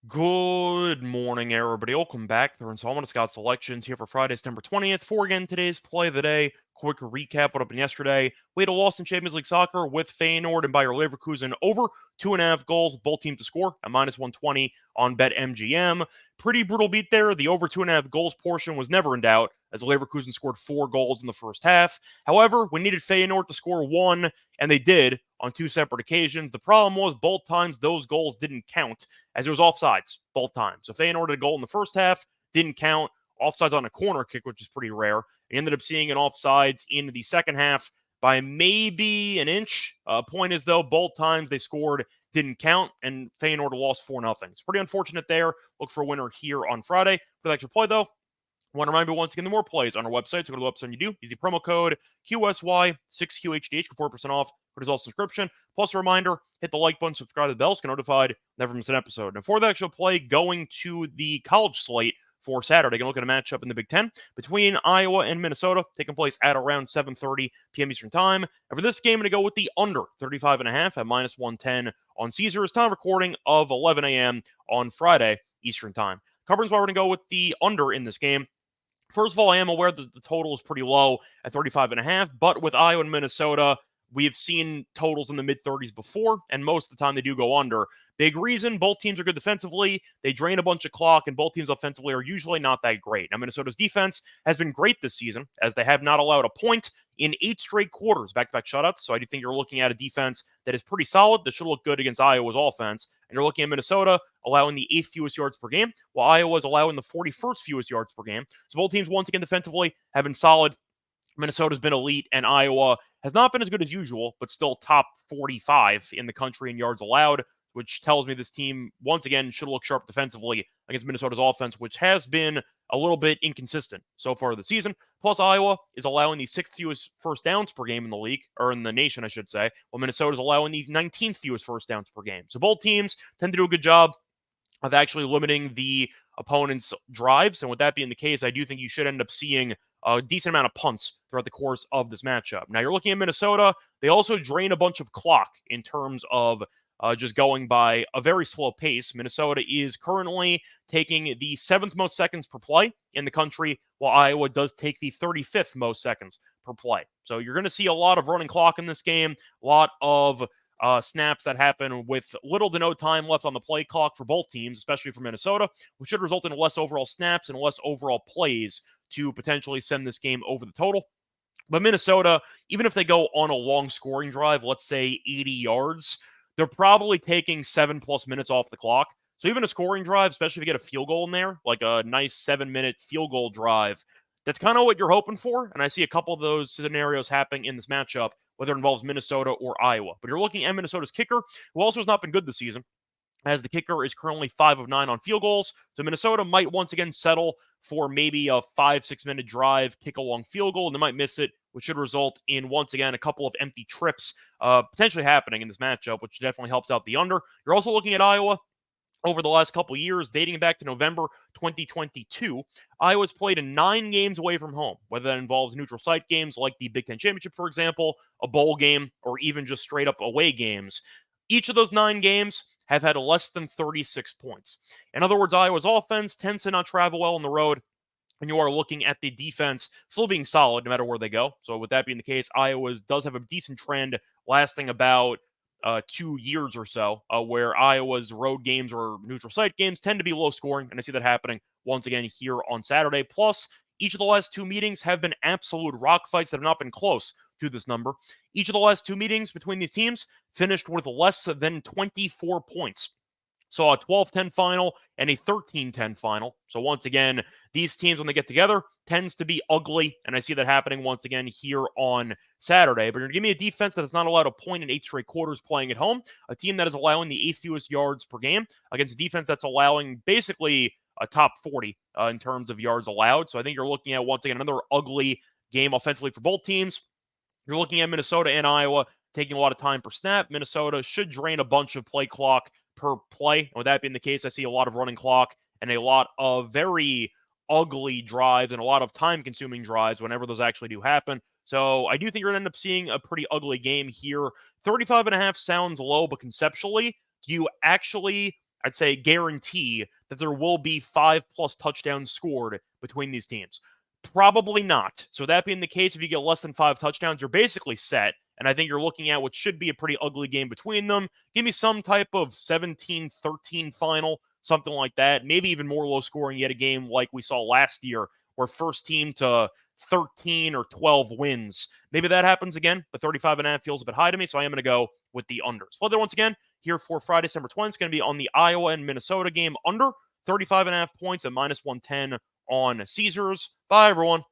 Good morning, everybody. Welcome back. They're installment of Scott Selections here for Friday, September 20th. For again, today's play of the day. Quick recap what happened yesterday. We had a loss in Champions League soccer with Feyenoord and Bayer Leverkusen over 2.5 goals, both teams to score at -120 on BetMGM. Pretty brutal beat there. The over 2.5 goals portion was never in doubt, as Leverkusen scored 4 goals in the first half. However, we needed Feyenoord to score one, and they did on two separate occasions. The problem was both times those goals didn't count, as it was offsides both times. So Feyenoord had a goal in the first half, didn't count. Offsides on a corner kick, which is pretty rare. We ended up seeing an offsides in the second half by maybe an inch. Point is, though, both times they scored didn't count, and Feyenoord lost 4-0. It's pretty unfortunate there. Look for a winner here on Friday. For the extra play, though, I want to remind you once again, the more plays on our website. So go to the website and you do. Use the promo code QSY6QHDH for 4% off. But it's all subscription. Plus a reminder, hit the like button, subscribe to the bell, so get notified, never miss an episode. And for the actual play, going to the college slate for Saturday, going to look at a matchup in the Big Ten between Iowa and Minnesota, taking place at around 7:30 p.m. Eastern Time. And for this game, I'm going to go with the under 35.5 at -110 on Caesars time recording of 11 a.m. on Friday Eastern Time. Covers why we're going to go with the under in this game. First of all, I am aware that the total is pretty low at 35.5, but with Iowa and Minnesota, we have seen totals in the mid 30s before, and most of the time they do go under. Big reason, both teams are good defensively. They drain a bunch of clock, and both teams offensively are usually not that great. Now, Minnesota's defense has been great this season, as they have not allowed a point in 8 straight quarters, back-to-back shutouts. So I do think you're looking at a defense that is pretty solid, that should look good against Iowa's offense. And you're looking at Minnesota allowing the 8th fewest yards per game, while Iowa's allowing the 41st fewest yards per game. So both teams, once again, defensively have been solid. Minnesota's been elite, and Iowa has not been as good as usual, but still top 45 in the country in yards allowed, which tells me this team, once again, should look sharp defensively against Minnesota's offense, which has been a little bit inconsistent so far this season. Plus, Iowa is allowing the 6th fewest first downs per game in the league, or in the nation, I should say, while Minnesota's allowing the 19th fewest first downs per game. So both teams tend to do a good job of actually limiting the opponent's drives. And with that being the case, I do think you should end up seeing a decent amount of punts throughout the course of this matchup. Now, you're looking at Minnesota. They also drain a bunch of clock in terms of just going by a very slow pace. Minnesota is currently taking the 7th most seconds per play in the country, while Iowa does take the 35th most seconds per play. So you're going to see a lot of running clock in this game, a lot of snaps that happen with little to no time left on the play clock for both teams, especially for Minnesota, which should result in less overall snaps and less overall plays to potentially send this game over the total. But Minnesota, even if they go on a long scoring drive, let's say 80 yards, they're probably taking 7+ minutes off the clock. So even a scoring drive, especially if you get a field goal in there, like a nice 7-minute field goal drive, that's kind of what you're hoping for. And I see a couple of those scenarios happening in this matchup, whether it involves Minnesota or Iowa. But you're looking at Minnesota's kicker, who also has not been good this season, as the kicker is currently 5 of 9 on field goals. So Minnesota might once again settle for maybe a 5-6 minute drive, kick a long field goal, and they might miss it, which should result in, once again, a couple of empty trips potentially happening in this matchup, which definitely helps out the under. You're also looking at Iowa. Over the last couple years, dating back to November 2022, Iowa's played in 9 games away from home, whether that involves neutral site games like the Big Ten Championship, for example, a bowl game, or even just straight up away games. Each of those 9 games have had less than 36 points. In other words, Iowa's offense tends to not travel well on the road, and you are looking at the defense still being solid no matter where they go. So with that being the case, Iowa does have a decent trend lasting about 2 years or so, where Iowa's road games or neutral site games tend to be low scoring, and I see that happening once again here on Saturday. Plus, each of the last 2 meetings have been absolute rock fights that have not been close to this number. Each of the last 2 meetings between these teams finished with less than 24 points. Saw a 12-10 final and a 13-10 final. So once again, these teams, when they get together, tends to be ugly, and I see that happening once again here on Saturday. But you're going to give me a defense that has not allowed a point in 8 straight quarters playing at home, a team that is allowing the 8th fewest yards per game against a defense that's allowing basically a top 40 in terms of yards allowed. So I think you're looking at, once again, another ugly game offensively for both teams. You're looking at Minnesota and Iowa taking a lot of time per snap. Minnesota should drain a bunch of play clock per play. And with that being the case, I see a lot of running clock and a lot of very ugly drives and a lot of time-consuming drives whenever those actually do happen. So I do think you're going to end up seeing a pretty ugly game here. 35.5 sounds low, but conceptually, do you actually I'd say guarantee that there will be 5+ touchdowns scored between these teams. Probably not. So that being the case, if you get less than 5 touchdowns, you're basically set. And I think you're looking at what should be a pretty ugly game between them. Give me some type of 17-13 final, something like that. Maybe even more low scoring, yet a game like we saw last year where first team to 13 or 12 wins. Maybe that happens again, but 35.5 feels a bit high to me, so I am going to go with the unders. Well, there once again, here for Friday, December 20th, it's going to be on the Iowa and Minnesota game under 35.5 points at -110 on Caesars. Bye, everyone.